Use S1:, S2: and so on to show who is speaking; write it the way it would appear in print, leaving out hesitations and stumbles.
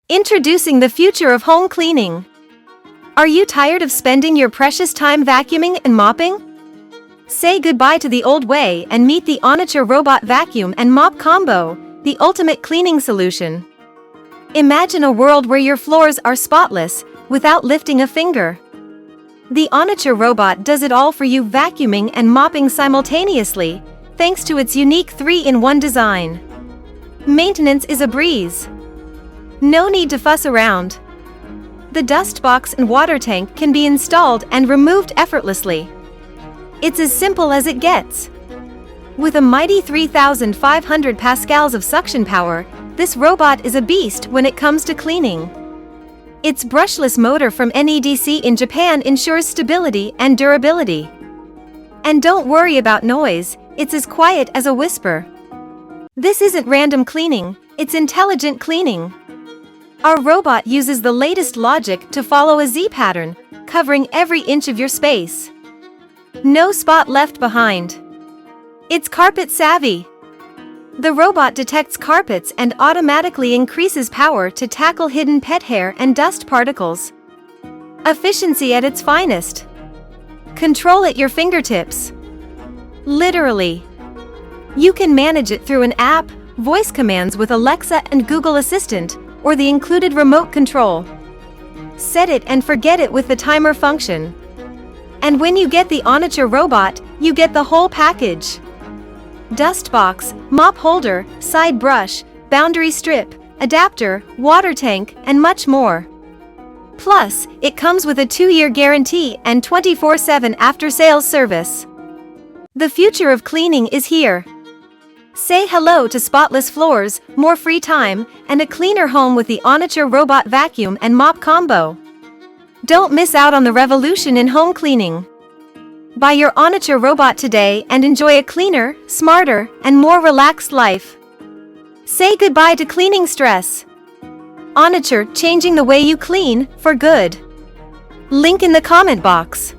S1: Introducing the future of home cleaning. Are you tired of spending your precious time vacuuming and mopping? Say goodbye to the old way and meet the HONITURE Robot Vacuum and Mop Combo, the ultimate cleaning solution. Imagine a world where your floors are spotless, without lifting a finger. The HONITURE robot does it all for you, vacuuming and mopping simultaneously, thanks to its unique 3-in-1 design. Maintenance is a breeze. No need to fuss around. The dust box and water tank can be installed and removed effortlessly. It's as simple as it gets. With a mighty 3,500 pascals of suction power, this robot is a beast when it comes to cleaning. Its brushless motor from NEDC in Japan ensures stability and durability. And don't worry about noise, it's as quiet as a whisper. This isn't random cleaning, it's intelligent cleaning. Our robot uses the latest logic to follow a Z pattern, covering every inch of your space. No spot left behind. It's carpet savvy. The robot detects carpets and automatically increases power to tackle hidden pet hair and dust particles. Efficiency at its finest. Control at your fingertips. Literally. You can manage it through an app, voice commands with Alexa and Google Assistant, or the included remote control. Set it and forget it with the timer function. And when you get the HONITURE robot, you get the whole package. Dust box, mop holder, side brush, boundary strip, adapter, water tank, and much more. Plus, it comes with a 2-year guarantee and 24/7 after-sales service. The future of cleaning is here. Say hello to spotless floors, more free time, and a cleaner home with the HONITURE Robot Vacuum and Mop Combo. Don't miss out on the revolution in home cleaning. Buy your HONITURE robot today and enjoy a cleaner, smarter, and more relaxed life. Say goodbye to cleaning stress. HONITURE, changing the way you clean, for good. Link in the comment box.